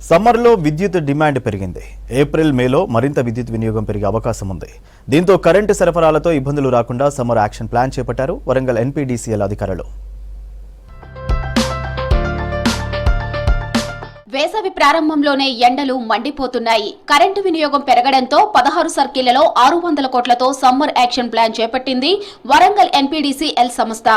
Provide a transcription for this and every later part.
సమ్మర్లో విద్యుత్ డిమాండ్ పెరిగింది. ఏప్రిల్ మేలో మరింత విద్యుత్ వినియోగం పెరిగే అవకాశం ఉంది. దీంతో కరెంటు సరఫరాలతో ఇబ్బందులు రాకుండా సమ్మర్ యాక్షన్ ప్లాన్ చేపట్టారు వరంగల్ ఎన్పీడీసీఎల్ అధికారులు. వేసవి ప్రారంభంలోనే ఎండలు మండిపోతున్నాయి. కరెంటు వినియోగం పెరగడంతో 16 సర్కిళ్లలో 600 కోట్లతో సమ్మర్ యాక్షన్ ప్లాన్ చేపట్టింది వరంగల్ ఎన్పీడీసీఎల్ సంస్థ.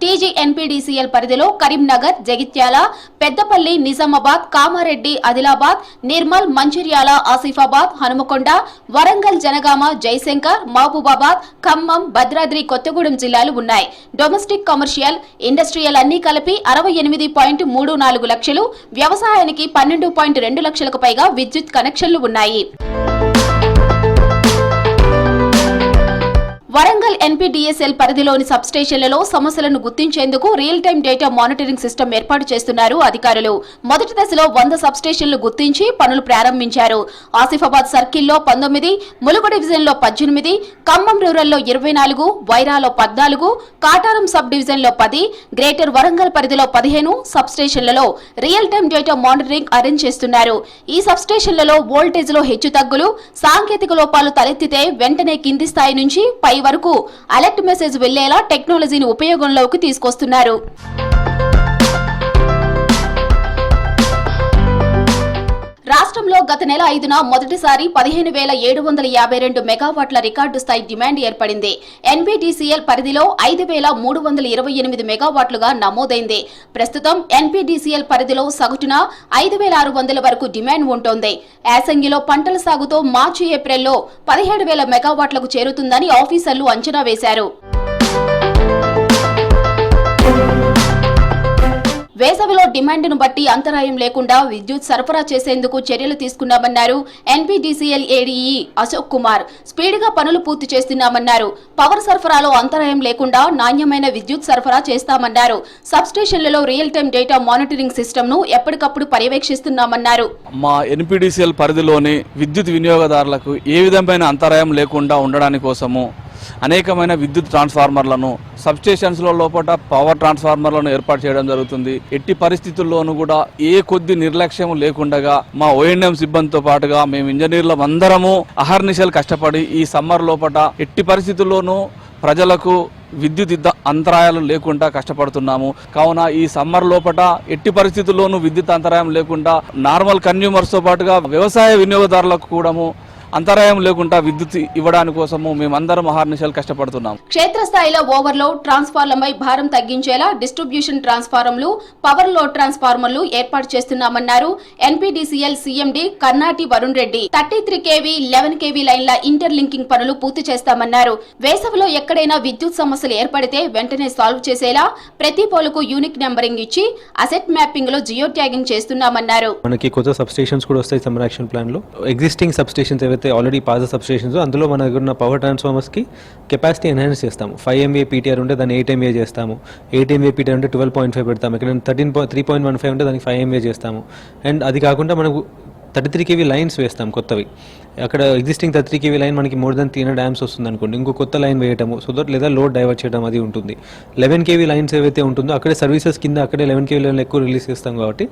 టీజీ ఎన్పీడీసీఎల్ పరిధిలో కరీంనగర్, జగిత్యాల, పెద్దపల్లి, నిజామాబాద్, కామారెడ్డి, ఆదిలాబాద్, నిర్మల్, మంచిర్యాల, ఆసిఫాబాద్, హనుమకొండ, వరంగల్, జనగామ, జయశంకర్, మహబూబాబాద్, ఖమ్మం, భద్రాద్రి కొత్తగూడెం జిల్లాలు ఉన్నాయి. డొమెస్టిక్, కమర్షియల్, ఇండస్ట్రియల్ అన్ని కలిపి 68.34 లక్షలు, వ్యవసాయానికి 12.2 లక్షలకు పైగా విద్యుత్ కనెక్షన్లు ఉన్నాయి. వరంగల్ ఎన్పీడీఎస్ఎల్ పరిధిలోని సబ్స్టేషన్లలో సమస్యలను గుర్తించేందుకు real time data monitoring system ఏర్పాటు చేస్తున్నారు అధికారులు. మొదటి దశలో 100 సబ్స్టేషన్లు గుర్తించి పనులు ప్రారంభించారు. ఆసిఫాబాద్ సర్కిల్లో 19, ములుగు డివిజన్లో 18, ఖమ్మం రూరల్లో 24, వైరాలో 14, కాటారం సబ్ డివిజన్లో 10, గ్రేటర్ వరంగల్ పరిధిలో 15 సబ్స్టేషన్లలో real time data monitoring arrange చేస్తున్నారు. ఈ సబ్స్టేషన్లలో వోల్టేజ్లో హెచ్చుతగ్గులు, సాంకేతిక లోపాలు తలెత్తితే వెంటనే కింది స్థాయి నుంచి పై వరకు అలర్ట్ మెసేజ్ వెళ్లేలా టెక్నాలజీని ఉపయోగంలోకి తీసుకొస్తున్నారు. రాష్ట్రంలో గత నెల 5న మొదటిసారి 15,752 మెగావాట్ల రికార్డు స్థాయి డిమాండ్ ఏర్పడింది. ఎన్పీడీసీఎల్ పరిధిలో 5,328 మెగావాట్లుగా నమోదైంది. ప్రస్తుతం ఎన్పీడీసీఎల్ పరిధిలో సగటున 5,600 వరకు డిమాండ్ ఉంటోంది. యాసంగిలో పంటల సాగుతో మార్చి, ఏప్రిల్లో 17,000 మెగావాట్లకు చేరుతుందని ఆఫీసర్లు అంచనా వేశారు. వేసవిలో డిమాండ్ను బట్టి అంతరాయం లేకుండా విద్యుత్ సరఫరా చేసేందుకు చర్యలు తీసుకున్నామన్నారు ఎన్పీడీసీఎల్ ఏడీఈ అశోక్ కుమార్. స్పీడ్గా పనులు పూర్తి చేస్తున్నామన్నారు. పవర్ సరఫరాలో అంతరాయం లేకుండా నాణ్యమైన విద్యుత్ సరఫరా చేస్తామన్నారు. సబ్స్టేషన్లలో రియల్ టైం డేటా మానిటరింగ్ సిస్టమ్ను ఎప్పటికప్పుడు పర్యవేక్షిస్తున్నామన్నారు. మా ఎన్పీడీసీఎల్ పరిధిలోని విద్యుత్ వినియోగదారులకు ఏ విధమైన అంతరాయం లేకుండా ఉండడానికి కోసము అనేకమైన విద్యుత్ ట్రాన్స్ఫార్మర్లను సబ్స్టేషన్స్లో లోపల పవర్ ట్రాన్స్ఫార్మర్లను ఏర్పాటు చేయడం జరుగుతుంది. ఎట్టి పరిస్థితుల్లోనూ కూడా ఏ కొద్ది నిర్లక్ష్యం లేకుండా మా ఓఎన్ఎం సిబ్బందితో పాటుగా మేము ఇంజనీర్లం అందరము అహర్నిశలు కష్టపడి ఈ సమ్మర్ లోపల ఎట్టి పరిస్థితుల్లోనూ ప్రజలకు విద్యుత్ అంతరాయాలు లేకుండా కష్టపడుతున్నాము. కావున ఈ సమ్మర్ లోపల ఎట్టి పరిస్థితుల్లోనూ విద్యుత్ అంతరాయం లేకుండా నార్మల్ కన్జ్యూమర్స్తో పాటుగా వ్యవసాయ వినియోగదారులకు కూడా అంతరాయం లేకుండా విద్యుత్ ఇవ్వడానికి కోసము మేమందరం అహర్నిశలు కష్టపడుతున్నాం. క్షేత్రస్థాయిలో ఓవర్లోడ్ ట్రాన్స్ఫార్మర్లపై భారం తగ్గించేలా డిస్ట్రిబ్యూషన్ ట్రాన్స్ఫార్మర్లు, పవర్ లోడ్ ట్రాన్స్ఫార్మర్లు ఏర్పాటు చేస్తున్నామన్నారు NPDCL CMD Karnati Varun Reddy. 33 kV, 11 kV లైన్ల ఇంటర్ లింకింగ్ పనులు పూర్తి చేస్తామన్నారు. వేసవిలో ఎక్కడైనా విద్యుత్ సమస్యలు ఏర్పడితే వెంటనే సాల్వ్ చేసేలా ప్రతి పోలుకు యూనిక్ నెంబరింగ్ ఇచ్చి అసెట్ మ్యాపింగ్ లో జియో ట్యాగింగ్ చేస్తున్నామన్నారు. మనకి కొత్త సబ్స్టేషన్స్ కూడా వస్తాయి సమ్మర్ యాక్షన్ ప్లాన్ లో. ఎగ్జిస్టింగ్ సబ్స్టేషన్స్ ఆల్రెడీ పాత సబ్స్టేషన్స్ అందులో మన దగ్గర ఉన్న పవర్ ట్రాన్స్ఫార్మర్స్కి కెపాసిటీ ఎన్హాన్స్ చేస్తాము. 5 MVA పీటీఆర్ ఉంటే దాన్ని 8 MVA చేస్తాము. 8 MVA పీటీఆర్ ఉంటే 12.5 పెడతాము. ఇక్కడ 3.15 ఉంటే దానికి 5 MVA చేస్తాము. అండ్ అది కాకుండా మనకు 33 kV లైన్స్ వేస్తాం కొత్తవి. అక్కడ ఎగ్జిస్టింగ్ 33 kV లైన్ మనకి మోర్ దెన్ 300 amps వస్తుంది అనుకోండి, ఇంకో కొత్త లైన్ వేయటము సో దట్ లేదా లోడ్ డైవర్ట్ చేయడం అది ఉంటుంది. 11 kV లైన్స్ ఏవైతే ఉంటుందో అక్కడే సర్వీసెస్ కింద అక్కడే 11 kV లైన్ ఎక్కువ రిలీజ్ చేస్తాం కాబట్టి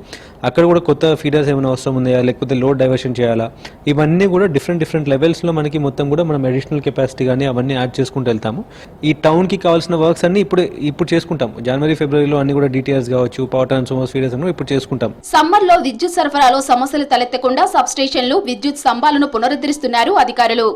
అక్కడ కూడా కొత్త ఫీడర్స్ ఏమైనా అవసరం ఉన్నాయా లేకపోతే లోడ్ డైవర్షన్ చేయాలా, ఇవన్నీ కూడా డిఫరెంట్ లెవెల్స్లో మనకి మొత్తం కూడా మనం అడిషనల్ కెపాసిటీ కానీ అవన్నీ యాడ్ చేసుకుంటూ వెళ్తాము. ఈ టౌన్కి కావాల్సిన వర్క్స్ అన్ని ఇప్పుడు చేసుకుంటాం. జనవరి, ఫిబ్రవరిలో అన్ని కూడా డీటీఎల్స్ కావచ్చు, పవర్ ట్రాన్స్ఫార్మర్స్, ఫీడర్స్ అన్ని ఇప్పుడు చేసుకుంటాం. సమ్మర్లో విద్యుత్ సరఫరాలో సమస్యలు తలెత్తకుండా సబ్ స్టేషన్లు, విద్యుత్ స్తంభాలను పునరుద్ధరిస్తున్నారు అధికారులు.